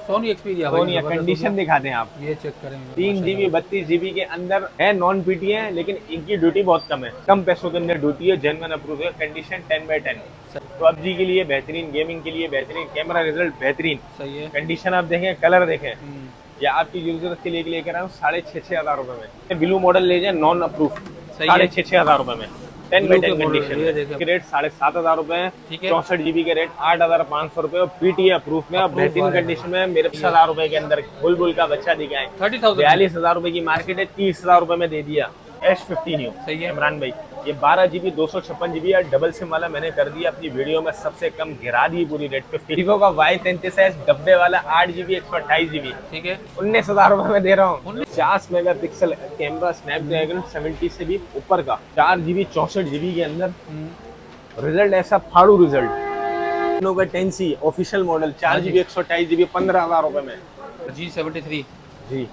Sony Xperia Soni condition दिखा दें आप। ये चेक करेंगे 3 GB 32 GB के अंदर है, नॉन पीटी है, लेकिन इनकी ड्यूटी बहुत कम है, कम पैसों के अंदर ड्यूटी है, जेन्युइन अप्रूव है, कंडीशन 10/10। PUBG के लिए बेहतरीन, गेमिंग के लिए बेहतरीन, कैमरा रिजल्ट बेहतरीन, सही है। कंडीशन आप देखें, कलर देखें, या आपकी जरूरत के लिए लेकर आया हूँ 6,500 रुपए में। ब्लू मॉडल ले जाए नॉन अप्रूव 6,500 रुपए में, 10/10 कंडीशन। रेट 7,500 रुपए है, 64 GB के रेट 8,500 रुपए, पीटीए अप्रूव में, बेहतरीन कंडीशन में। मेरे 10,000 रुपए के अंदर बुलबुल का बच्चा दिखाए, 42,000 रुपए की मार्केट है, 30,000 रुपए में दे दिया। S50 न्यू, सही है इमरान भाई। ये 12 GB 256 GB है, डबल सिम वाला मैंने कर दिया अपनी वीडियो में, सबसे कम गिरा दी पूरी रेट 50। वीवो का Y33s डब्बे वाला 8 GB 128 GB, ठीक है, 19,000 रुपए में दे रहा हूँ। 50 मेगापिक्सल कैमरा, स्नैपड्रैगन 70 से भी ऊपर का, 4 GB 64 GB के अंदर, रिजल्ट ऐसा फाड़ू result. 10C official model 4 GB 128 GB 15,000 रुपए में। G73 जी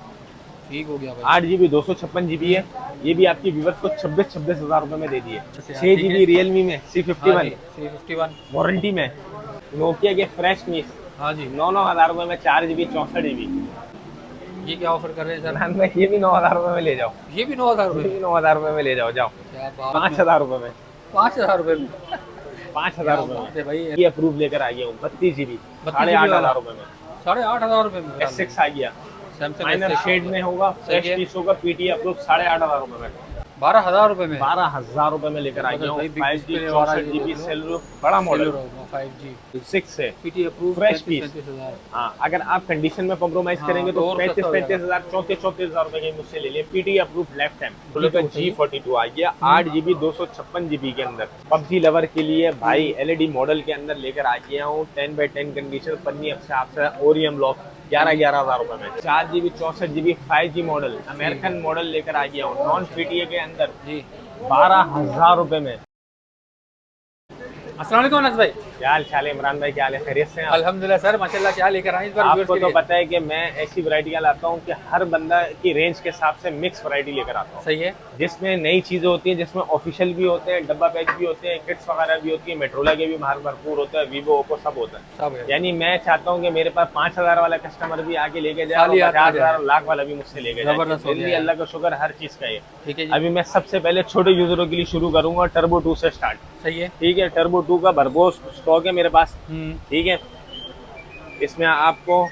ठीक हो गया भाई। 8 GB 256 GB है, ये भी आपकी व्यूअर्स को 26,000 रुपए में दे दिए। 6 GB रियलमी में C51 वारंटी में, नोकिया के फ्रेश मीस, हाँ जी, 9,000 रुपए में 4 GB 64 GB। ये क्या ऑफर कर रहे हैं सर? ये भी 9,000 रुपए में ले जाओ, ये भी 9,000 रुपए, 9,000 रुपए में ले जाओ, जाओ 5,000 रुपए में, 5,000 रुपए में, 5,000 रुपए में भाई। ये अप्रूव लेकर आ गया हूँ 32 GB 8,500 रुपए में, 8,500 रुपए में। S6 आ गया, माइनर शेड में होगा, फ्रेश पीस होगा, पीटी अप्रूव 8,500 रुपए में, 12,000 रुपए में, 12,000 रुपए में लेकर आ गया हूँ। 5G 64 GB सेल, बड़ा मॉडल 5G 6 है, पीटी अप्रूव, फ्रेश पीस। हाँ, अगर आप कंडीशन में कॉम्प्रोमाइज करेंगे तो 35,000 34,000 रुपए के मुझसे ले लिए। PT approve left hand G42 आ गया, 8 GB 256 GB के अंदर। PUBG लवर के लिए भाई LED मॉडल के अंदर लेकर आ गया हूँ, 10/10 कंडीशन, पन्नी आपसे ओरियम लॉक 11,000 रुपए में। 4 GB 64 GB 5G model American model लेकर आ गया हूँ, नॉन पीटीए के अंदर जी, 12,000 रुपए में। अस्सलाम वालेकुम अनस भाई, क्या हाल चाल है इमरान भाई, क्या हाल है, खैरियत से हैं आप? अल्हम्दुलिल्लाह सर, माशाल्लाह। क्या लेकर आए इस बार? आपको तो पता है कि मैं ऐसी वैरायटी का लाता हूँ कि हर बंदा की रेंज के हिसाब से मिक्स वैरायटी लेकर आता हूँ। सही है, जिसमें नई चीजें होती हैं, जिसमें ऑफिशियल भी होते हैं, डब्बा पैक भी होते हैं, किट्स वगैरह भी होती है, मेट्रोला के भी बाहर भरपूर होता है, वीवो ओप्पो सब होता है। यानी मैं चाहता हूँ कि मेरे पास 5,000 वाला कस्टमर भी आके लेके जाए, 50,000 लाख वाला भी मुझसे लेके जाए। अल्लाह का शुक्र, हर चीज का ये ठीक है। अभी मैं सबसे पहले छोटे यूजरों के लिए शुरू करूंगा टर्बो 2 से स्टार्ट। सही है, ठीक है। टर्बो 2 का भरपूर स्टॉक है मेरे पास, ठीक है। इसमें आपको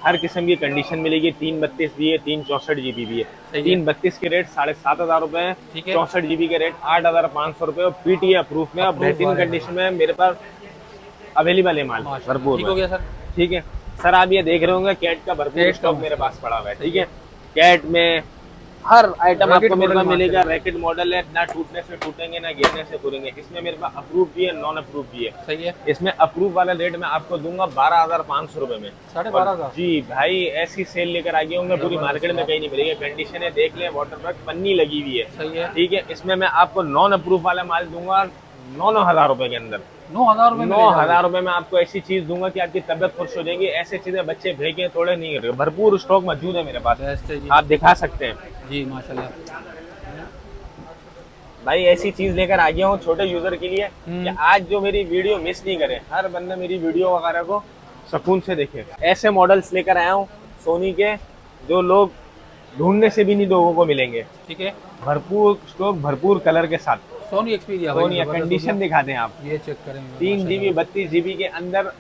हर किस्म की कंडीशन मिलेगी, 332 भी है, 364 GB भी है। 332 के रेट 7,500 रुपए है, 64 GB के रेट 8,500 रुपए, पीटीए अप्रूव में, बेहतरीन कंडीशन में मेरे पास अवेलेबल है माल भरपूर। ठीक हो गया सर, ठीक है सर। आप ये देख रहे होंगे कैट का भरपूर स्टॉक मेरे पास पड़ा हुआ है, ठीक है। कैट में हर आइटम आपको मेरे पास मिलेगा, रैकेट मॉडल है, ना टूटने से टूटेंगे ना गिरने से गिरेंगे। इसमें मेरे पास अप्रूव भी है, नॉन अप्रूव भी है। सही है। इसमें अप्रूव वाला रेट मैं आपको दूंगा 12,500 रुपए में, 12,500। जी भाई, ऐसी सेल लेकर आ गया हूँ मैं, पूरी मार्केट में कहीं नहीं मिलेगी। कंडीशन है देख ले, वाटरमार्क पन्नी लगी हुई है। सही है, ठीक है। इसमें मैं आपको नॉन अप्रूव वाला माल दूंगा 9,000 रुपए के अंदर। 9,000 रुपए में आपको ऐसी चीज दूंगा कि आपकी तबियत खुश हो जाएगी। ऐसी चीजें बच्चे भेजे थोड़े नहीं, भरपूर स्टॉक मौजूद है मेरे पास, आप दिखा सकते हैं जी, माशाल्लाह। भाई ऐसी चीज लेकर आ गया हूँ छोटे यूजर के लिए कि आज जो मेरी वीडियो मिस नहीं करे, हर बंदा मेरी वीडियो वगैरह को सुकून से देखे। ऐसे मॉडल्स लेकर आया हूँ सोनी के, जो लोग ढूंढने से भी नहीं लोगों को मिलेंगे, ठीक है। भरपूर स्टॉक, भरपूर कलर के साथ। सोनी एक्सपीरिया, सोनी कंडीशन दिखा दें आप, ये चेक करेंगे। 3 GB 32 GB के अंदर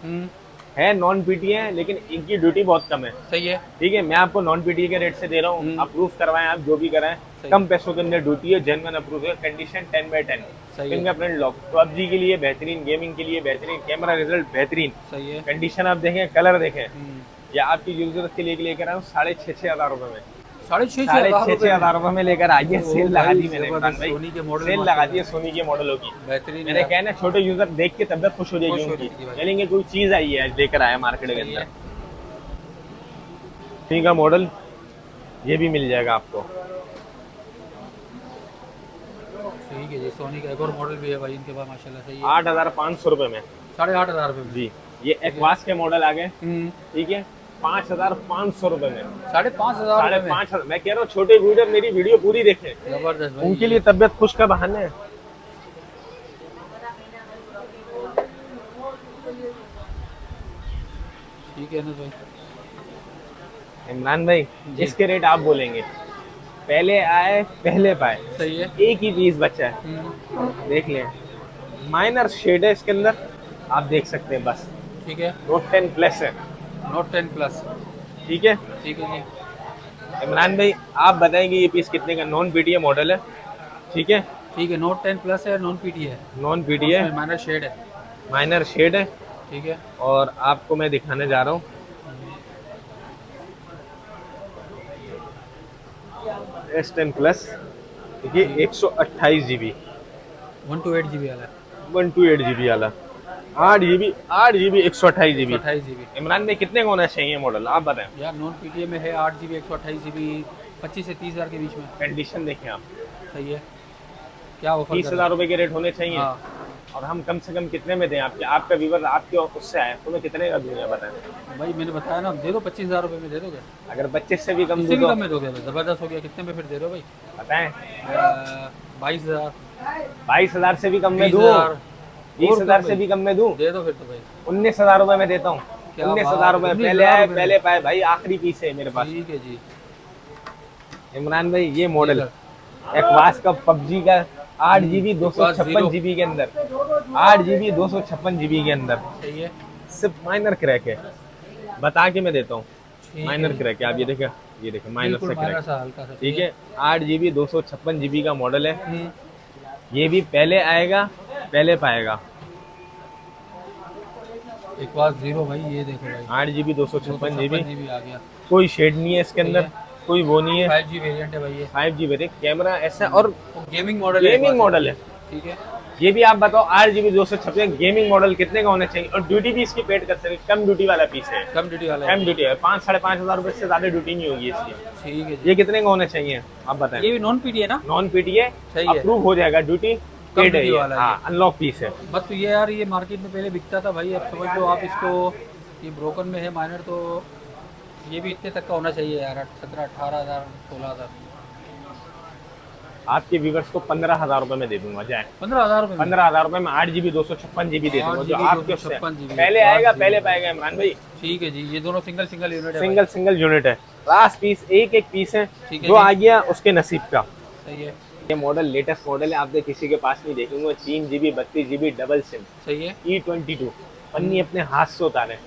है, नॉन पीटीए है, लेकिन इनकी ड्यूटी बहुत कम है। सही है, ठीक है। मैं आपको नॉन पीटीए के रेट से दे रहा हूँ, अप्रूव करवाएं आप जो भी कराएं, कम पैसों के अंदर ड्यूटी है, जेन्युइन अप्रूव है, कंडीशन 10/10, फिंगरप्रिंट लॉक। PUBG के लिए बेहतरीन, गेमिंग के लिए बेहतरीन, कैमरा रिजल्ट बेहतरीन। सही है। कंडीशन आप देखें, कलर देखें, या आपकी जरूरत के लिए लेकर आऊँ 6,500 रुपए में, 6,500 रुपए में लेकर आइए। सेल लगा दी मैंने इमरान भाई, सेल लगा दी है सोनी के मॉडलों की, बेहतरीन। मैंने कहना छोटे यूजर देख के तबियत खुश हो जाएगी उनकी, चलेंगे कोई चीज आई है लेकर आया मार्केट के अंदर। सोनी का मॉडल ये भी मिल जाएगा आपको, ठीक है जी। सोनी का एक और मॉडल भी है भाई इनके पास, माशाल्लाह। सही है। 8,500 रुपए में, 8,500 रुपए जी। ये एक्वास के मॉडल आ गए, ठीक है। 5,500 रुपए में, 5,500। मैं कह रहा हूँ छोटे वीडियो, मेरी वीडियो पूरी देखें, जबरदस्त। उनके लिए तबियत खुश का बहाना है। ठीक है ना भाई, इमरान भाई जी। इसके रेट आप बोलेंगे, पहले आए पहले पाए, सही है। एक ही पीस बचा है, देख लें। माइनर शेड है इसके अंदर, आप देख सकते हैं बस। ठीक है। नोट 10 प्लस है, नोट 10 प्लस। ठीक है। ठीक है जी। इमरान भाई आप बताएंगे ये पीस कितने का? नॉन पीटीए मॉडल है, ठीक है। ठीक है, नोट 10 प्लस है, नॉन पीटी है, नॉन पीटीए, माइनर शेड है। माइनर शेड है। ठीक है। और आपको मैं दिखाने जा रहा हूँ S10 प्लस, देखिए 128 GB, 128 GB वाला है। 128 GB वाला, 8 GB 8 GB 128 GB। 128 GB। Imran भाई कितने का होना चाहिए मॉडल, आप बताएं। यार नॉन पीटीए में है 8 GB 128 GB, 25 से 30 हज़ार के बीच में। कंडीशन देखें आप, सही है। क्या ऑफर 30,000 रुपए के रेट होने चाहिए। हाँ और हम कम से कम कितने में दें? आपका व्यूवर आपके उससे आए तो मैं कितने का दूंगा बताएं। भाई, मैंने बताया ना, दे दो 25,000 रुपये में दे दोगे। अगर 25 से भी कम इससे दूं भी तो कम में दोगे? ज़बरदस्त हो गया। कितने में फिर दे रहे हो भाई? बताएं। 22,000, 22,000 से भी कम में दूं, 20,000, 20,000 से भी कम में दूं, दे दो फिर तो भाई। 19,000 रुपए में देता हूँ। क्या 19,000 रुपए, 19,000 पहले आए रुपए पहले पाए भाई, आखिरी पीस है मेरे पास। ठीक है जी। इमरान भाई ये मॉडल एक्वास का PUBG का 8 GB 256 GB के अंदर, 8 GB 256 GB के अंदर, सही है। सिर्फ माइनर क्रैक है, बता के मैं देता हूँ। ठीक माइनर है। क्रैक है, आप ये देखिए, ये देखिए माइनर बिल्कुल से माइनर क्रैक, सा, हल्का सा। ठीक है। 8 GB 256 GB का मॉडल है, हम्म। ये भी पहले आएगा पहले पाएगा। एक बार 0 भाई, ये देखो भाई, 8 GB 256 GB, GB आ गया। कोई शेड नहीं है इसके अंदर, कोई वो नहीं है। 5G वेरिएंट है भाई ये। 5G वेरिएंट, कैमरा ऐसा और गेमिंग मॉडल है। गेमिंग मॉडल है। ठीक है। ये भी आप बताओ 8 GB 256 गेमिंग मॉडल कितने का होना चाहिए? और ड्यूटी भी इसकी पेड कर सकते, कम ड्यूटी वाला पीस है, कम ड्यूटी वाला है। कम ड्यूटी है, 5-5.5 रुपए से ज्यादा ड्यूटी नहीं होगी इसकी। ठीक है जी। ये कितने का होना चाहिए आप बताएं? ये भी नॉन पीटी है ना? नॉन पीटीए, सही है। अप्रूव हो जाएगा, ड्यूटी कम पेड है ड्यूटी ये, वाला है हाँ, अनलॉक पीस है। बस तो ये यार, ये मार्केट में पहले बिकता था भाई, अब समझ लो आप इसको, ये ब्रोकन में है माइनर, तो ये भी इतने तक का होना चाहिए यार, 17-18 हज़ार 16 हज़ार। आपके व्यूवर्स को 15,000 रुपए में दे दूंगा, जाए 15,000 रुपये में। 15,000 रुपए में 8 GB 256 GB दे दूंगा, जो 8 GB आपके उससे 256 GB पहले आएगा पहले पाएगा इमरान भाई। ठीक है जी। ये दोनों सिंगल सिंगल यूनिट है भाई। सिंगल सिंगल यूनिट है, लास्ट पीस एक एक पीस है, ठीक है जो जी। आ गया उसके नसीब का। सही है। ये मॉडल लेटेस्ट मॉडल है, आप देख किसी के पास नहीं देखेंगे। 3 GB 32 GB डबल सिम, सही है। E22, पन्नी अपने हाथ से उतारे,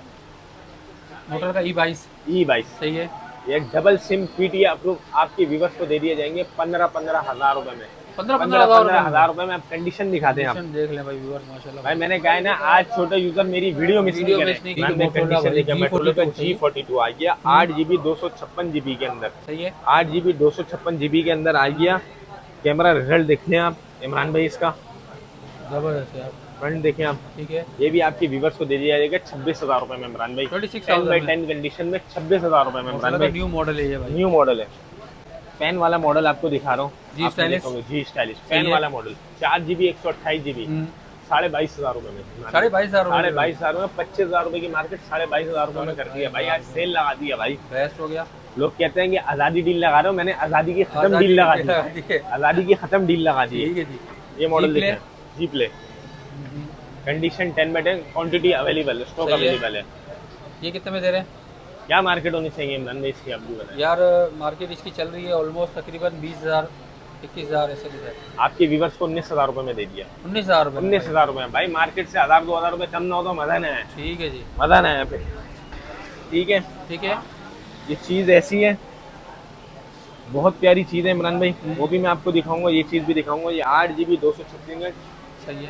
मोटर का E22। E22, सही है। ये डबल सिम पीटीए अप्रूव आपके व्यूवर्स को दे दिए जाएंगे 15,000 रुपए में। 15,000 रुपए में। आप कंडीशन दिखाते हैं आप देख लें भाई व्यूअर्स, माशाल्लाह भाई। मैंने कहा है ना, आज छोटे यूजर मेरी वीडियो मिस नहीं वीडियो करें। मिस नहीं मैंने कीजिए। कंडीशन देखा, मेट्रोला का G42 G42 आ गया 8 GB 256 GB के अंदर, सही है। 8 GB 256 GB के अंदर आ गया। कैमरा रिजल्ट देख लें आप इमरान भाई, इसका जबरदस्त है यार। फ्रंट देखें आप। ठीक है। ये भी आपके व्यूवर्स को दे दिया जाएगा 26,000 रुपए में इमरान भाई। 26,000 10 by 10 कंडीशन में 26,000 रुपए में इमरान भाई। न्यू मॉडल है ये भाई। न्यू मॉडल है। पेन वाला मॉडल आपको दिखा रहा हूँ, जी स्टाइलिश। जी स्टाइलिश सही पेन है। वाला मॉडल 4 GB 128 GB, 22,500 रुपए में। 22,500 रुपये। 22,500 में 25,000 रुपए की मार्केट 22,500 रुपए में कर दिया भाई। आज सेल लगा दिया भाई। बेस्ट हो गया। लोग कहते हैं कि आजादी डील लगा रहे हो, मैंने आजादी की खत्म डील लगा दी, ठीक है। आजादी की खत्म डील लगा दी। ठीक है जी। ये मॉडल G Play। देखें, G play, condition 10 by 10, quantity available, stock सही है। अवेलेबल है। ये कितने में दे रहे हैं? क्या मार्केट होनी चाहिए इमरान भाई इसकी, आप भी बताएं। यार मार्केट इसकी चल रही है ऑलमोस्ट तकरीबन 20,000 21,000 ऐसे कुछ है। आपके व्यूवर्स को 19,000 रुपए में दे दिया। 19,000 रुपये। 19,000 रुपए में भाई, मार्केट से 1,000-2,000 रुपए कम ना हो तो मजा ना है, ठीक है जी। मजा ना है पे। ठीक है, ठीक है। ये चीज़ ऐसी है, बहुत प्यारी चीज़ है इमरान भाई, वो भी मैं आपको दिखाऊंगा, ये चीज़ भी दिखाऊंगा। ये 8 GB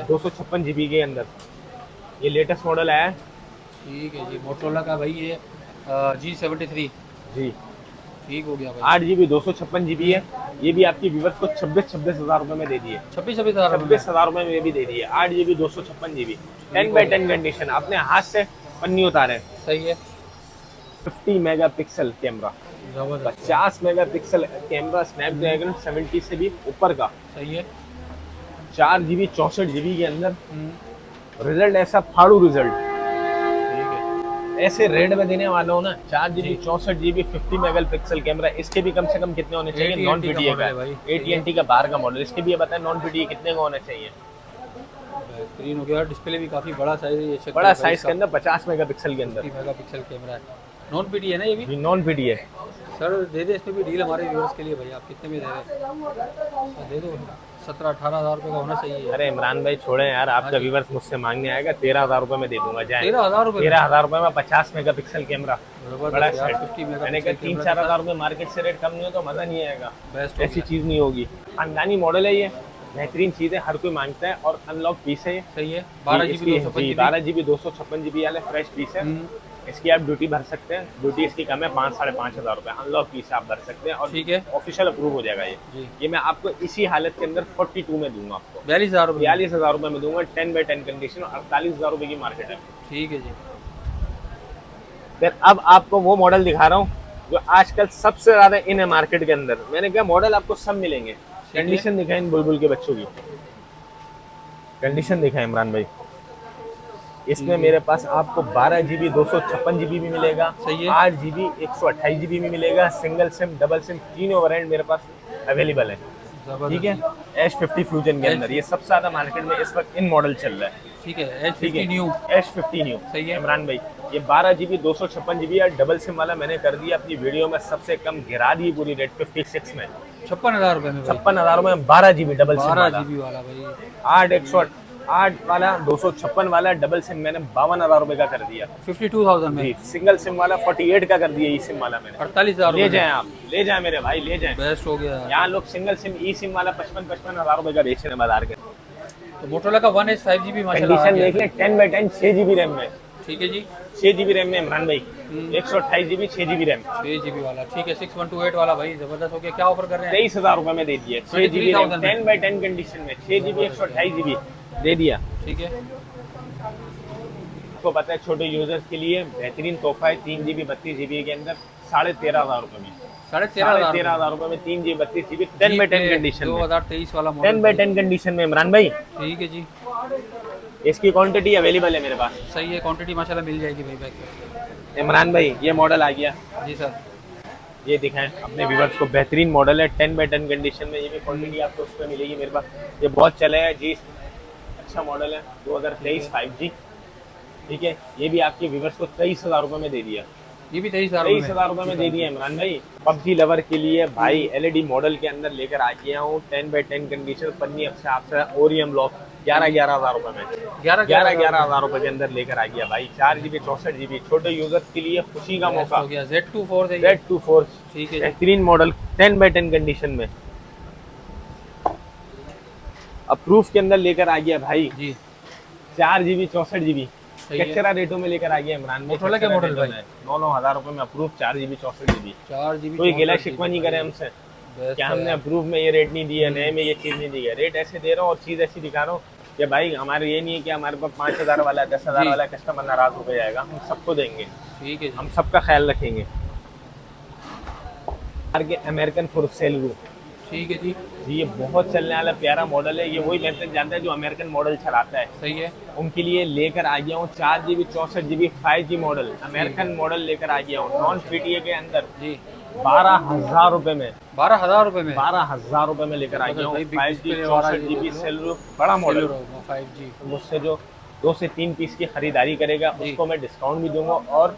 256 GB के अंदर ये लेटेस्ट मॉडल आया है। ठीक है जी। मोटरोला का भाई ये G73। जी, ठीक हो गया भाई। 8 GB 256 GB है। ये भी आपकी व्यूवर्स को 26,000 रुपए में दे दिए। 26,000 रुपये। 26,000 रुपए में ये भी दे दिए। 8 GB 256 GB 10 by 10 कंडीशन, अपने हाथ से पन्नी उतारे। सही है। 50 मेगापिक्सल कैमरा, जबरदस्त। 50 मेगापिक्सल कैमरा, स्नैपड्रैगन 70 से भी ऊपर का, सही है। 4 GB 64 GB के अंदर। रिजल्ट ऐसा फाड़ू रिजल्ट, ठीक है। ऐसे रेट में देने वाला हूँ ना। 4 GB 64 GB 50 मेगापिक्सल कैमरा, इसके भी कम से कम कितने होने चाहिए? नॉन AT&T पीटीए का का, मॉडल है भाई। AT&T का बाहर का मॉडल। इसके भी ये बताएं नॉन पीटीए कितने का होना चाहिए? बेहतरीन हो गया। डिस्प्ले भी काफ़ी बड़ा साइज है, ये बड़ा साइज के अंदर 50 मेगापिक्सल के अंदर, 50 मेगापिक्सल कैमरा है। नॉन पीटी है ना ये भी? Non PTA. सर दे दे इसमें भी डील हमारे व्यूअर्स के लिए भाई, आप कितने में दे रहे हैं? दे दो 17-18 हज़ार रुपये का होना चाहिए। अरे इमरान भाई छोड़े यार, आपका व्यूअर्स मुझसे मांगने आएगा 13,000 रुपये में दे दूंगा। जाए 13,000 रुपये 13,000 रुपये में 50 मेगापिक्सल कैमरा, बड़ा सेट। 50 मेगा मैंने कहा 3-4 हज़ार रुपये मार्केट से रेट कम नहीं हो तो मजा नहीं आएगा, बेस्ट ऐसी चीज नहीं होगी। खानदानी मॉडल है ये, बेहतरीन चीज है, हर कोई मांगता है और अनलॉक पीस है ये। सही है। 12 12 GB 256 GB वाले फ्रेश पीस है। इसकी आप ड्यूटी भर सकते हैं, ड्यूटी इसकी कम है 5-5.5 हज़ार रुपये, अनलॉक पीस आप भर सकते हैं और ठीक है, ऑफिशियल अप्रूव हो जाएगा ये मैं आपको इसी हालत के अंदर 42 में दूंगा, आपको 42,000 रुपये में दूंगा। 10x10 कंडीशन और 48,000 रुपये की मार्केट है। ठीक है जी। फिर अब आपको वो मॉडल दिखा रहा हूँ जो आजकल सबसे ज्यादा इन है मार्केट के अंदर। मैंने कहा मॉडल आपको सब मिलेंगे। कंडीशन दिखाएं इन बुलबुल के बच्चों की, कंडीशन दिखाएं इमरान भाई। इसमें मेरे पास आपको 12 GB 256 GB भी मिलेगा, 8 GB 128 GB भी मिलेगा। सिंगल सिम, डबल सिम, तीनों वेरिएंट मेरे पास अवेलेबल है। ठीक है, H50 फ्यूजन के अंदर ये सबसे ज्यादा मार्केट में इस वक्त इन मॉडल चल रहा है। ठीक है, H50 न्यू, H50 न्यू। सही है इमरान भाई, ये 12 GB 256 GB है। डबल सिम वाला मैंने कर दिया अपनी वीडियो में सबसे कम गिरा दी पूरी रेट 56 में, 56,000 रुपये में। 56,000 रुपये में 12 GB डबल सिम, 12 GB वाला भाई। 8 वाला 256 वाला डबल सिम मैंने 52,000 रुपये का कर दिया 52,000 में। सिंगल सिम वाला 48 का कर दिया, ई सिम वाला मैंने 48,000 ले जाएं आप, ले जाएं मेरे भाई, ले जाएं। बेस्ट हो गया। यहाँ लोग सिंगल सिम, ई सिम वाला 55 हज़ार रुपये का बेच रहे हैं बाजार के। तो मोटोरोला का 1H 5GB माशाल्लाह कंडीशन देख लें, 10x10 6 GB रैम में। ठीक है जी, 6 GB रैम में इमरान भाई, 128 GB 6 GB रैम, 6 GB वाला। ठीक है, 6128 वाला भाई जबरदस्त हो गया। क्या ऑफर कर रहे हैं? 23,000 रुपये में दे दिया। 6 GB रैम 10x10 कंडीशन में, 6 GB 128 GB दे दिया। ठीक है, आपको पता है छोटे यूजर्स के लिए बेहतरीन तोहफा है। 3 GB 32 GB के अंदर 13,500 रुपये में, 13,500 रुपये में 3 GB 32 GB 10x10 कंडीशन में, 2023 वाला मॉडल 10x10 कंडीशन में इमरान भाई। ठीक है जी, इसकी क्वांटिटी अवेलेबल है मेरे पास। सही है, क्वांटिटी माशाल्लाह मिल जाएगी भाई बैक। इमरान भाई ये मॉडल आ गया जी सर, ये दिखाएं अपने व्यूअर्स को। बेहतरीन मॉडल है 10x10 कंडीशन में, ये भी क्वांटिटी आपको उसमें मिलेगी मेरे पास। ये बहुत चला है जी, अच्छा मॉडल है 2023 5G। ठीक है, ये भी आपके व्यूअर्स को 23,000 रुपये में दे दिया। ये भी 23,000 रुपये में दे दिया इमरान भाई। PUBG लवर के लिए भाई LED मॉडल के अंदर लेकर आ गया हूँ 10x10 कंडीशन पन्नी आपसे आपसे ओरियम लॉक 11,000 रुपये में, 11,000 रुपये के अंदर लेकर आ गया भाई। 4 GB 64 GB छोटे यूजर्स के लिए खुशी का मौका। Z24 ठीक है, बेहतरीन मॉडल 10x10 कंडीशन में अप्रूव के अंदर लेकर आ गया भाई जी। 4 GB 64 GB कचरा रेटों में लेकर आ गया इमरान भाई। मोटोरोला के मॉडल भाई 9,000 रुपये में अप्रूव 4 GB 64 GB। 4 GB कोई गिला शिकवा नहीं करे हमसे क्या हमने अप्रूव में ये रेट नहीं दिया, नए में ये चीज़ नहीं दी है। रेट ऐसे दे रहा हूँ और चीज़ ऐसी दिखा रहा हूँ कि भाई हमारे ये नहीं है कि हमारे पास 5,000 वाला 10,000 वाला कस्टमर नाराज हो जाएगा। हम सबको देंगे, ठीक है, हम सबका ख्याल रखेंगे। अमेरिकन फॉरसेलरू, ठीक है जी, ये बहुत चलने वाला प्यारा मॉडल है। ये वही बेहतर जानता है जो अमेरिकन मॉडल चलाता है। सही है, उनके लिए लेकर आ गया हूँ 4 GB 64 GB 5G model, American model लेकर आ गया हूँ नॉन PTA के अंदर जी 12,000 रुपये में। 12,000 रुपये में, 12,000 रुपये में लेकर आ गया हूँ 5G 64 GB सेलरू बड़ा मॉडल 5G। मुझसे जो 2 से 3 पीस की खरीदारी करेगा उसको मैं डिस्काउंट भी दूंगा और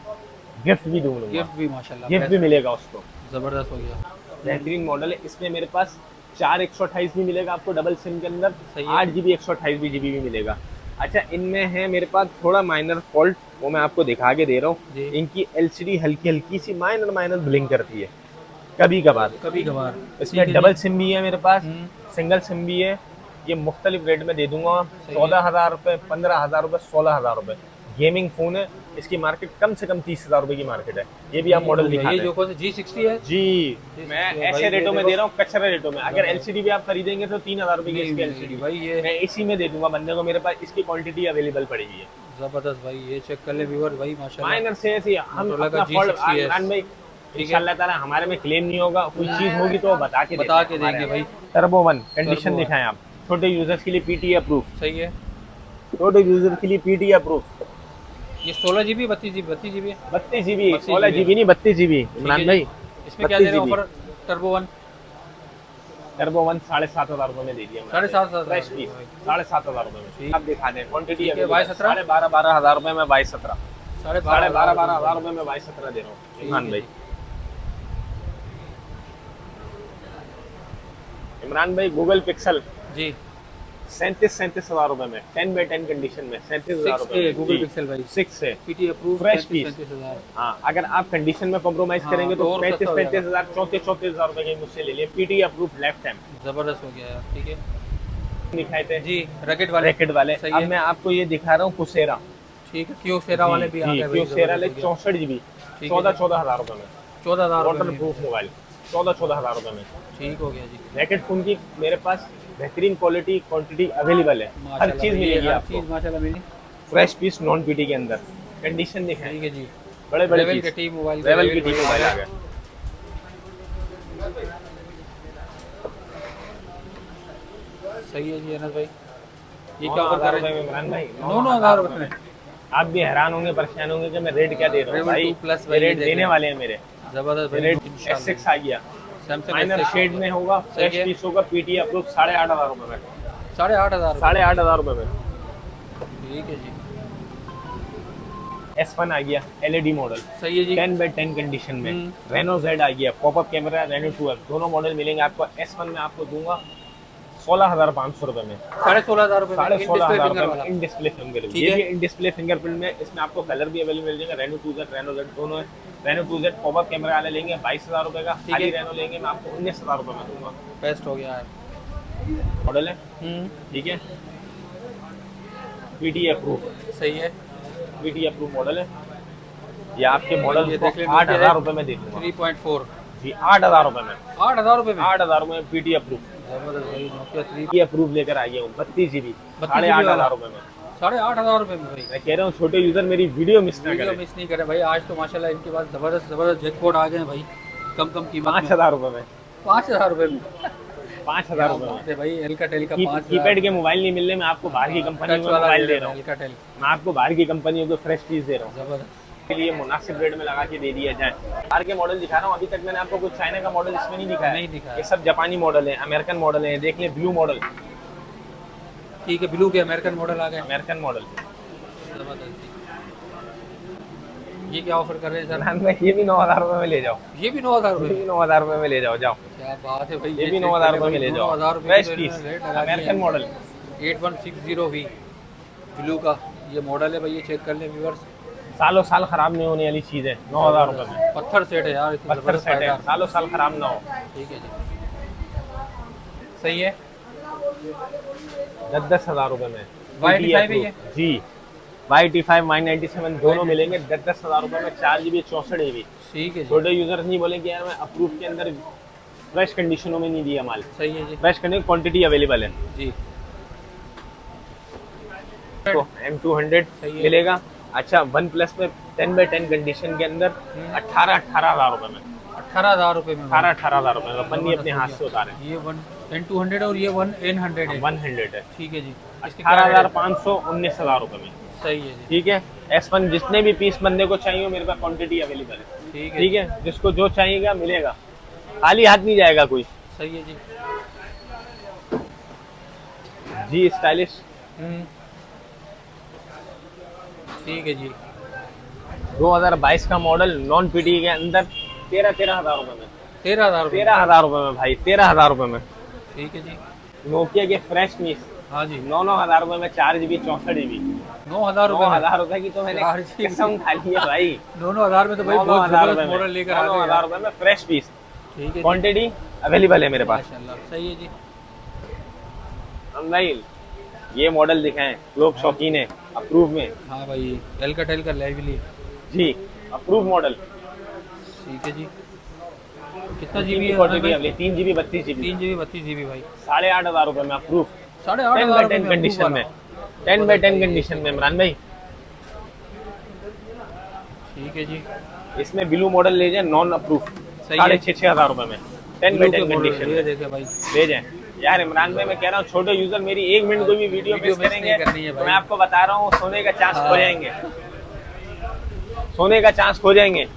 गिफ्ट भी दूंगा। गिफ्ट भी माशाल्लाह, गिफ्ट भी मिलेगा उसको। जबरदस्त हो गया, बेहतरीन मॉडल है। इसमें मेरे पास 4 128 भी मिलेगा आपको डबल सिम के अंदर, 8 GB 128 GB भी मिलेगा। अच्छा, इनमें है मेरे पास थोड़ा माइनर फॉल्ट, वो मैं आपको दिखा के दे रहा हूँ। इनकी LCD हल्की हल्की सी माइनर ब्लिंक करती है कभी कभार। इसमें डबल सिम भी है मेरे पास, सिंगल सिम भी है। ये मुख्तलिफ रेट में दे दूंगा, 14,000 रुपये, 15,000 रुपये, 16,000 रुपये। गेमिंग फोन है, इसकी मार्केट कम से कम 30,000 रुपये की मार्केट है। ये भी आप मॉडल दिखा रहे हैं। जो कौन सा G60 है जी, मैं ऐसे रेटों में दे रहा हूँ, कचरे रेटों में। अगर LCD भी आप खरीदेंगे तो 3,000 रुपये की इसकी LCD भाई ये मैं इसी में दे दूंगा बंदे को। मेरे पास इसकी क्वांटिटी अवेलेबल पड़ेगी है। जबरदस्त भाई, ये चेक कर ले व्यूअर भाई माशाल्लाह। माइनर से ऐसी हम अपना फॉल्ट भाई इंशाल्लाह ताला हमारे में क्लेम नहीं होगा। कोई चीज होगी तो बता के देंगे भाई। टर्बो 1 कंडीशन दिखाएं आप, छोटे यूजर्स के लिए PTA अप्रूव। सही है, छोटे यूजर के लिए PTA अप्रूव। ये 16 GB 32 GB 32 GB 16 GB नहीं 32 GB इमरान भाई। इसमें क्या दे रहे हैं ऑफर? टर्बो 1 7,500 रुपये में दे दिया। 7,500 फ्रेश पीस 7,500 रुपये में आप दिखा दें। क्वांटिटी है 12,500 रुपये में 22,17 12,500 रुपये में 22,17 दे रहा हूँ इमरान भाई। इमरान भाई गूगल पिक्सल जी 37,000 रुपए में 10 बाई 10 कंडीशन में 37,000 रुपए गूगल पिक्सल भाई 6 से पीटी अप्रूव फ्रेश पीस। 37,000। हाँ, अगर आप कंडीशन में कॉम्प्रोमाइज हाँ, करेंगे तो तो और 35,000 34,000 रुपए के मुझसे ले लिए। पीटी अप्रूव लेफ्ट टाइम जबरदस्त हो गया यार। ठीक है दिखाए थे जी, रैकेट वाले रैकेट वाले। सही अब है। मैं आपको ये दिखा रहा हूँ कुसेरा। ठीक है, क्योसेरा वाले भी आ गए भाई, क्यूसेरा जबरदस्त हो गया। 64 जीबी ठीक है। 14,000 रुपए में 14,000 वाटर रुपए में। प्रूफ मोबाइल 14,000 रुपए में। ठीक हो गया जी। रैकेट फोन की मेरे पास बेहतरीन क्वालिटी क्वांटिटी अवेलेबल है, हर माशाल्लाह चीज भाई, मिलेगी हर आपको। चीज माशाल्लाह मिली। फ्रेश पीस नॉन पीटी के अंदर कंडीशन दिखाएं, ठीक है जी। बड़े बड़े रेवल के पीस, टी मोबाइल, रेवल की टी मोबाइल आ गए। सही है जी अनस भाई। ये क्या 9,000 ऑफर कर रुपए रहे में हैं? इमरान भाई 9,000 रुपए में। आप भी हैरान होंगे, परेशान होंगे कि मैं रेट क्या दे रहा हूँ Revel भाई। 2 Plus ये भाई, रेट ये देने देखें। वाले हैं मेरे। जबरदस्त ये भाई, रेट S6 आ गया, सैमसंग माइनर S6 शेड में होगा, सही फ्रेश है। पीस होगा, पीटी अप्रूव 8,500 रुपए में 8,500 8,500 रुपए में। ठीक है जी। S1 आ गया LED मॉडल सही है जी। 10 बाई 10 कंडीशन में। रेनो Z आ गया, पॉपअप कैमरा, रेनो 2F दोनों मॉडल मिलेंगे आपको। S1 में आपको दूंगा 16,500 रुपए में, 16,500 रुपए में। 16,500 फिंगर रुपए वाला। में इन डिस्प्ले फिंगरप्रिंट। ठीक ये है। भी इन डिस्प्ले फिंगरप्रिंट में, इसमें आपको कलर भी अवेलेबल मिल जाएगा। रेनो 2Z रेनो Z दोनों है। रेनो 2Z पॉपअप कैमरा वाले लेंगे 22,000 रुपए का, ठीक खाली है। रेनो लेंगे मैं आपको 19,000 रुपए में दूंगा। बेस्ट हो गया है। मॉडल है, ठीक है, पीटी अप्रूव, सही है। पीटी अप्रूव मॉडल है। ये आपके मॉडल ये को देख लें, 8,000 रुपए में दे दूंगा 3.4 जी, 8,000 रुपए में, 8,000 रुपए में। 8,000 रुपए में पीटी अप्रूव। जबरदस्त भाई, नोकिया 3 ये अप्रूव लेकर आ गया हूँ 32 जीबी 32 8,500 रुपए में। 8,500 रुपए में भाई। मैं कह रहा हूँ छोटे यूजर मेरी वीडियो मिस ना वीडियो करें। मिस नहीं करे भाई। आज तो माशाल्लाह इनके पास जबरदस्त जैकपॉट आ गए हैं भाई, कम कीमत में। 5,000 रुपए में, 5,000 रुपए में। 5,000 रुपए में। है भाई, एल्काटेल का 5,000। कीपैड के मोबाइल नहीं मिलने, मैं आपको बाहर की कंपनी टच में वाला मोबाइल दे रहा हूँ। एल्काटेल, मैं आपको बाहर की कंपनियों को फ्रेश पीस दे रहा हूँ, जबरदस्त। के लिए मुनासिब रेट में लगा के दे दिया जाए। बाहर के मॉडल दिखा रहा हूँ, अभी तक मैंने आपको कुछ चाइना का मॉडल इसमें नहीं दिखाया। नहीं दिखाया। ये सब जापानी मॉडल है, अमेरिकन मॉडल है। देख लें ब्लू मॉडल, ठीक है, ब्लू के अमेरिकन मॉडल आ गए। American model. जबरदस्त। ये क्या ऑफर कर रहे हैं सर? ये भी 9,000 रुपए में ले जाओ, ये भी 9,000 ये रुपए। भी 9,000 रुपए में ले जाओ, जाओ। क्या बात है भाई, ये भी चेक 9,000 करें रुपए में भाई, ले जाओ, 9,000 रुपए फ्रेश की तो पीस, इन्होंने रेट लगा दिया अमेरिकन है। मॉडल 8160V ब्लू का ये मॉडल है भाई, ये चेक कर लें व्यूअर्स। सालों साल खराब नहीं होने वाली चीज है। 9,000 रुपए में पत्थर सेट है यार, इसमें पत्थर जबरदस्त सेट है, फायदा। सालों साल खराब ना हो। ठीक है जी, सही है। 10,000 रुपए में Y85 है ये? जी, Y85 Y97 दोनों मिलेंगे 10,000 रुपए में। 4 GB 64 GB। ठीक है जी, छोटे यूजर्स नहीं बोलेंगे यार मैं अप्रूव के अंदर फ्रेश कंडीशनों में नहीं दिया माल। सही है जी। फ्रेश कंडीशन क्वांटिटी अवेलेबल है। जी तो M200 सही है। मिलेगा। अच्छा, वन प्लस में 10 बाई 10 कंडीशन के अंदर 18,000 रुपए में, 18,000 रुपए में। 18,000 रुपए में पन्नी अपने हाथ से उतारे। ये 10200 और ये 100 है। 100 है, ठीक है जी, इसके क्या रेट है? 18,500 19,000 रुपए में। सही है जी, ठीक है। S1 जितने भी पीस बंदे को चाहिए मेरे पास क्वांटिटी अवेलेबल है। ठीक है। ठीक है, जिसको जो चाहिएगा मिलेगा, खाली हाथ नहीं जाएगा कोई। सही है जी। जी स्टाइलिश ठीक है जी, 2022 का मॉडल नॉन पीटी के अंदर 13,000 रुपए में। 13,000 रुपए। 13,000 रुपए में भाई, 13,000 रुपए में। ठीक है जी, नोकिया के फ्रेश पीस हाँ जी, 9,000 रुपए में 4 GB 64 GB। 9,000 रुपए में। 9,000 रुपए की तो मैंने 4 GB कसम खा ली है भाई। 9,000 में तो भाई बहुत 9,000 जबरदस्त रुपए में, मॉडल लेकर आ गए 9,000 यार। रुपए में फ्रेश पीस, ठीक है जी, क्वांटिटी अवेलेबल है मेरे पास। माशाल्लाह। सही है जी, ऑनलाइन ये मॉडल दिखाएं, लोग शौकीन है अप्रूव में। हाँ भाई, एल्काटेल का लेवली। जी अप्रूव मॉडल, ठीक है जी, कितना जीबी है? 3 GB 32 GB। 3 GB 32 GB भाई, 8,500 रुपए में अप्रूव, 10 8,500 बाई रुपए 10 में कंडीशन में, 10 बाई 10 कंडीशन में इमरान भाई। ठीक है जी, इसमें ब्लू मॉडल ले जाए नॉन अप्रूव, सही है। 6,500 रुपए में 10 बाई 10 कंडीशन ये में देखे भाई, ले जाए। यार इमरान भाई मैं कह रहा हूँ छोटे यूजर मेरी 1 मिनट को भी वीडियो मिस मिस करेंगे नहीं करनी है तो भाई। मैं आपको बता रहा हूँ सोने का चांस हाँ। खो जाएंगे, सोने का चांस खो जाएंगे।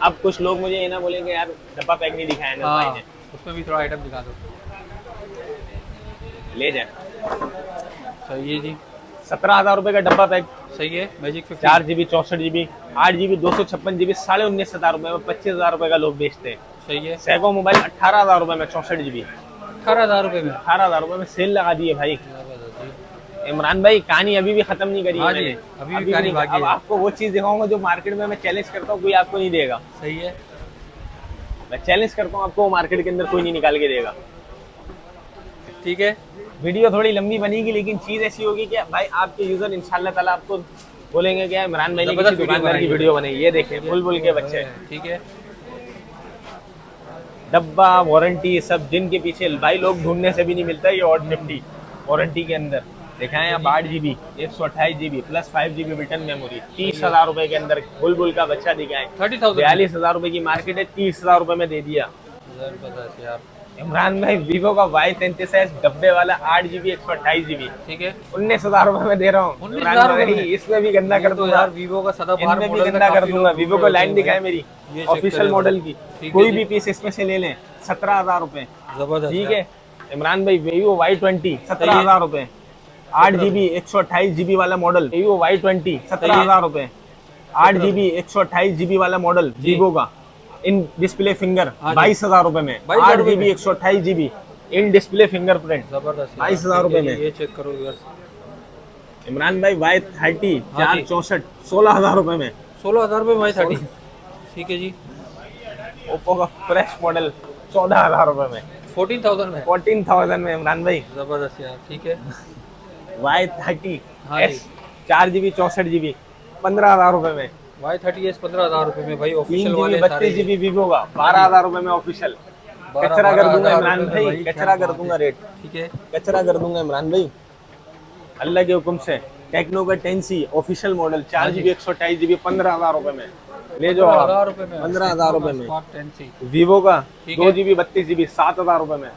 अब कुछ लोग मुझे ये ना बोलेंगे यार डब्बा पैक नहीं दिखाया ना भाई हाँ, ने, उसमें भी थोड़ा आइटम दिखा दो। ले जाए। सही है जी, 17,000 रुपए का डब्बा पैक, सही है। Magic 4 GB 64 GB 8 GB 256 GB 19,500 रुपए में 25,000 रुपए का लोग बेचते हैं। सही है। सैको मोबाइल 18,000 रुपए में 64 GB। 18,000 रुपए में। 18,000 रुपए में सेल लगा दी है भाई। जबरदस्त जी। इमरान भाई कहानी अभी भी खत्म नहीं करी है हाँ जी, मैंने। अभी भी कहानी बाकी अब है। आपको वो चीज दिखाऊंगा जो मार्केट में मैं चैलेंज करता हूँ कोई आपको नहीं देगा। सही है। मैं चैलेंज करता हूँ आपको, मार्केट के अंदर कोई नहीं निकाल के देगा। ठीक है। वीडियो थोड़ी लंबी बनेगी लेकिन चीज ऐसी होगी कि भाई आपके यूजर इंशाल्लाह ताला आपको बोलेंगे कि इमरान भाई ने किसी दुकानदार की वीडियो बनाई। ये देखें बुलबुल के बच्चे, ठीक है। डब्बा वारंटी सब, जिनके पीछे भाई लोग ढूंढने से भी नहीं मिलता। ये और 50 वारंटी के अंदर दिखाएं आप 8 GB 128 GB plus 5 GB return memory 30,000 रुपए के अंदर बुलबुल का बच्चा दिखाएं। 42,000 रुपए की मार्केट है, 30,000 रुपए में दे दिया। जबरदस्त यार। इमरान भाई वीवो का Y33 डब्बे वाला 8 GB 128 GB, ठीक है। 19,000 रुपए में दे रहा हूँ। 19,000 रुपए में? इसमें भी गंदा कर तो दूंगा यार वीवो का सदाबहार इनमें भी मॉडल गंदा कर दूंगा। वीवो को लाइन दिखाए मेरी ये चेक ऑफिशियल करें मॉडल भाई। की, ठीक है कोई जी। भी पीस इसमें से ले लें 17,000 रुपए। जबरदस्त। ठीक है इमरान भाई, वीवो Y20 17,000 रुपए, 8 GB 128 GB वाला मॉडल। वीवो Y20 17,000 रुपए, 8 GB 128 GB वाला मॉडल वीवो का। इन डिस्प्ले फिंगर 22,000 रुपए में, 8 GB 128 GB in display fingerprint जबरदस्त 22,000 रुपए में। ये चेक करो यार। इमरान भाई Y30 464 16,000 रुपए में। 16,000 रुपए में Y30। ठीक है जी। ओप्पो का फ्रेश मॉडल 14,000 रुपए में, 14,000 में। 14,000 में इमरान भाई। जबरदस्त यार। ठीक है। Y30 हाँ S 4 GB 64 GB 15,000 रुपए में। Y30s 15,000 रुपए में भाई। 3 ऑफिशियल GB वाले 32 GB वीवो का 12,000 रुपए में ऑफिशियल। कचरा कर दूंगा इमरान भाई, कचरा कर दूंगा रेट, ठीक है। कचरा कर दूंगा इमरान भाई अल्लाह के हुक्म से। टेक्नो का 10C official model 4 GB 128 GB 15,000 रुपए में ले जाओ आप। 15,000 रुपए में। 15,000 रुपए में। Smart 10C वीवो का ठीक 2 है। GB 32 GB 7,000 रुपए में।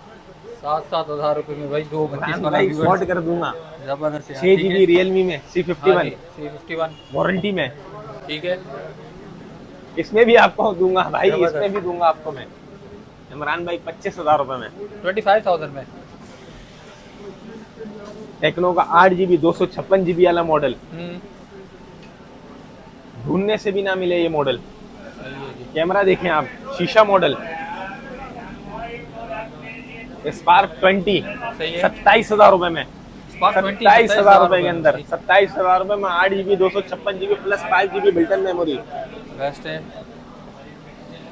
7,000 रुपए में भाई। 2 32 इमरान वाला भाई viewers। शॉर्ट कर दूंगा। जबरदस्त यार। 6 GB रियलमी में C51 C51 वारंटी में। ठीक है। इसमें भी आपको दूंगा भाई, जबरदस्त। इसमें भी दूंगा आपको मैं इमरान भाई 25,000 रुपए में। 25,000 में। टेक्नो का 8 GB 256 GB वाला मॉडल, ढूंढने से भी ना मिले ये मॉडल। सही है जी। कैमरा देखें आप, शीशा मॉडल स्पार्क 20 सही है। 27,000 रुपए में। Spark 20 27,000 रुपए के अंदर, ठीक। 27,000 रुपए में 8 GB 256 GB plus 5 GB built in memory. Best है।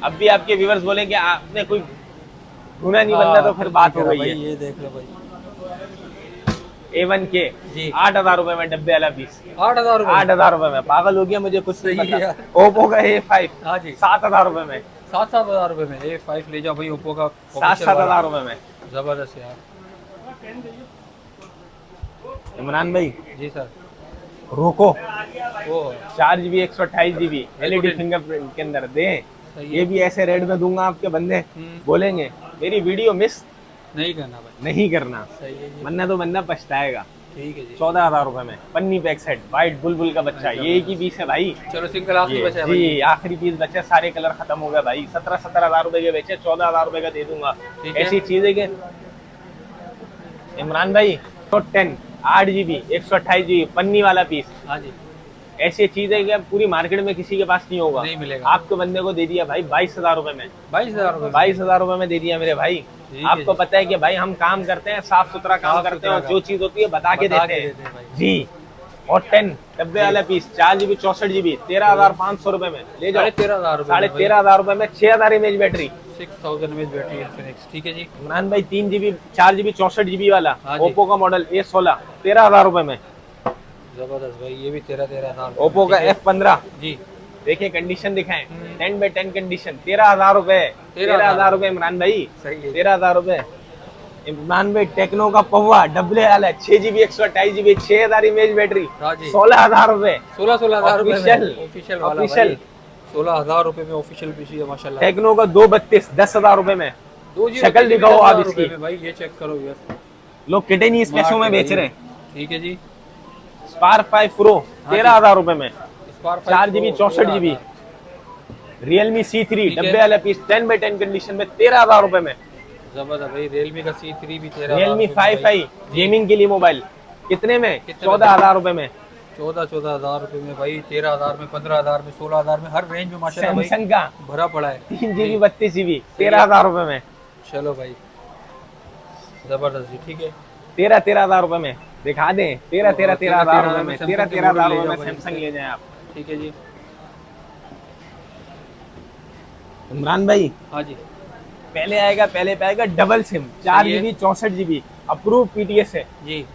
अब भी आपके व्यूअर्स बोले कि आपने कोई ढूंढा नहीं बंदा तो फिर बात हो गई भाई। है। ये देख लो भाई। A1K जी। 8,000 रुपए में डब्बे वाला पीस। 8,000 रुपए। 8,000 रुपए में, पागल हो गया मुझे कुछ नहीं सही है पता। यार। ओप्पो का A5 हाँ जी। 7,000 रुपए में। 7,000 रुपए में A5 ले जाओ भाई। ओप्पो का 7,000 रुपए में। जबरदस्त यार। इमरान भाई जी सर। रोको वो 4 GB 128 GB LED Recorded। Fingerprint के अंदर दे। सही ये है। भी ऐसे रेट में दूंगा आपके बंदे बोलेंगे मेरी वीडियो मिस नहीं करना भाई। नहीं करना, सही है जी। वरना तो बंदा पछताएगा। ठीक है जी। 14,000 रुपए में पन्नी पैक सेट व्हाइट बुलबुल का बच्चा, ये एक ही पीस है भाई। चलो सिंगल आखिरी ये, बचा है भाई। जी आखिरी पीस बचा, सारे कलर खत्म हो गए भाई। 17,000 रुपए के बेचे, 14,000 रुपए का दे दूंगा। ठीक है। ऐसी चीज है कि इमरान भाई Note 10 8 GB 128 GB पन्नी वाला पीस। हाँ जी। ऐसी चीज है कि पूरी मार्केट में किसी के पास नहीं होगा, नहीं मिलेगा। आपके बंदे को दे दिया भाई 22,000 रुपए में। 22,000 रुपए। 22,000 रुपए में दे दिया मेरे भाई। ठीक है आपको जी। पता है कि भाई हम काम करते हैं, साफ सुथरा काम साफ करते हैं और सुथरा जो चीज होती है बता के बता देते के हैं देते हैं भाई। जी। और 10 डब्बे वाला पीस 4 GB 64 GB 13,500 रुपए में ले जाओ। 13,500 रुपए। 13,500 रुपए में 6,000 mAh battery. 6,000 mAh battery Infinix. ठीक है जी। इमरान भाई 3 GB 4 GB 64 GB वाला हाँ जी। ओप्पो का मॉडल A16 13,000 रुपए में। जबरदस्त भाई। ये भी 13,000 ओप्पो का F15 जी। देखिए कंडीशन दिखाएं 10/10 कंडीशन 13,000 रुपए। 13,000 रुपए इमरान भाई। सही है। 13,000 रुपए। इमरान भाई टेक्नो का पौवा डब्ले वाला 6 GB 128 GB 6,000 mAh बैटरी हाँ जी। 16,000 रुपए। 16,000 रुपए ऑफिशियल में ऑफिशियल वाला ऑफिशियल। भाई। 16,000 रुपए में ऑफिशियल पीसी है माशाल्लाह। टेक्नो का 232 10,000 रुपए में। 2 शक्ल दिखाओ आप इसकी। भाई। ये चेक करो यार। लोग कितने इस पैसों में बेच रहे हैं। ठीक है जी। स्पार्क 5 प्रो 13,000 रुपए में। Spark 4 GB 64 GB Realme C3 ठीक है। डब्बे वाला पीस 10/10 कंडीशन में 13,000 रुपए में। जबरदस्त भाई। रियलमी का C3 भी 13,000 रियलमी 5i गेमिंग के लिए मोबाइल कितने में? कितने में? 14,000 रुपए में। 14,000 रुपये में भाई, 13,000 में, 15,000 में, 16,000 में, हर रेंज में माशाल्लाह भाई सैमसंग का भरा पड़ा है। 3 GB 32 GB 13,000 रुपए में। चलो भाई जबरदस्त जी, ठीक है। 13,000 रुपए में दिखा दें, 13,000 रुपए में, 13,000 रुपए में सैमसंग ले जाएं आप। ठीक है जी। इमरान भाई हाँ जी, पहले पे आएगा double SIM 4 GB 64 GB approve PTS है जी।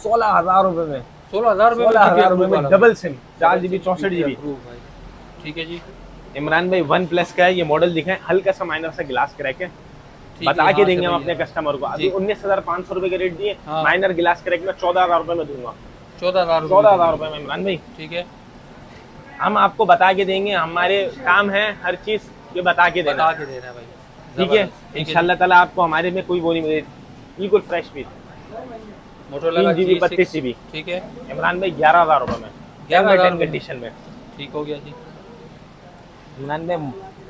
16,000 रुपए में, 16,000 रुपये 16,000 रुपए में डबल सिम 4 GB 64 GB। ठीक है जी। इमरान भाई वन प्लस का है ये मॉडल, दिखाएं हल्का सा माइनर सा गिलास क्रैक है, बता के देंगे हम अपने कस्टमर को। अभी 19,500 रुपए के रेट दिए, माइनर गिलास क्रैक में 14,000 रुपए में दूंगा। 14,000 रुपए में इमरान भाई, ठीक है। हम आपको बता के देंगे, हमारे काम है हर चीज ये बता के देना भाई, ठीक है। इंशाल्लाह ताला आपको हमारे में कोई वो नहीं मिले, बिल्कुल fresh piece. Motorola 3 GB 32 GB, ठीक है। इमरान भाई 11,000 रुपए में, 11,000 कंडीशन में, ठीक हो गया जी। इमरान भाई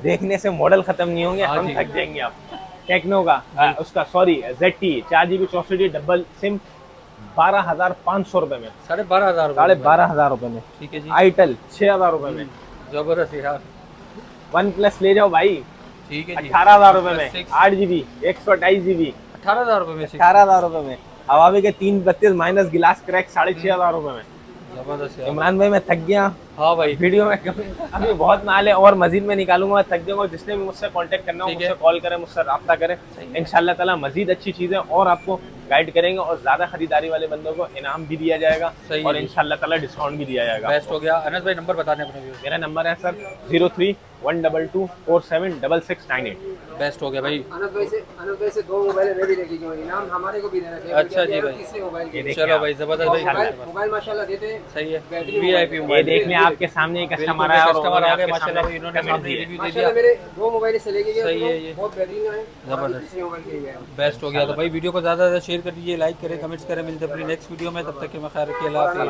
देखने से मॉडल खत्म नहीं होंगे, हम थक जाएंगे। आप टेक्नो का उसका sorry ZT 4 GB 64 GB double SIM 12,500 रुपए में, 12,500 रुपए में, ठीक है जी। आईटेल 6,000 रुपए में, जबरदस्त यार। वन प्लस ले जाओ भाई, ठीक है जी। 18,000 रुपए में 8 GB 128 GB, 18,000 रुपये में, 18,000 रुपए में। हवावी के 332 माइनस गिलास क्रैक 6,500 रुपए में। जबरदस्त यार। इमरान भाई मैं थक गया, हाँ भाई, वीडियो में अभी बहुत माल है और मजीद में निकालूंगा, मैं थक जाऊंगा। जिसने भी मुझसे कांटेक्ट करना हो मुझसे कॉल करें, मुझसे रब्ता करें, इंशाल्लाह ताला मजीद अच्छी चीजें और आपको गाइड करेंगे और ज्यादा खरीदारी वाले बंदों को इनाम भी दिया जाएगा और इंशाल्लाह ताला डिस्काउंट भी दिया जाएगा। बेस्ट हो गया। अनस भाई नंबर बताने अपने व्यूअर्स। मेरा नंबर है सर 03-122-476698। बेस्ट हो गया भाई। अनस भाई से 2 मोबाइल में भी लेके गए, इनाम हमारे को भी देना चाहिए। अच्छा जी भाई, तीसरे मोबाइल के चलो भाई जबरदस्त भाई, मोबाइल माशाल्लाह देते हैं, सही है। VIP ये मोबाइल देख लें, आपके सामने ही कस्टमर आया और कस्टमर आ गए आपके माशाल्लाह सामने भाई, इन्होंने सामने रिव्यू दे दिया। माशाल्लाह मेरे 2 मोबाइल से लेके गए, सही है ये। बहुत बेहतरीन है, जबरदस्त। तीसरे मोबाइल के गए। बेस्ट हो गया। तो भाई वीडियो को ज़्यादा से ज़्यादा शेयर कर दीजिए, लाइक करें, कमेंट्स करें। मिलते हैं अपनी नेक्स्ट वीडियो में, तब तक के मैं ख्याल रखिए। अल्लाह हाफ़िज़।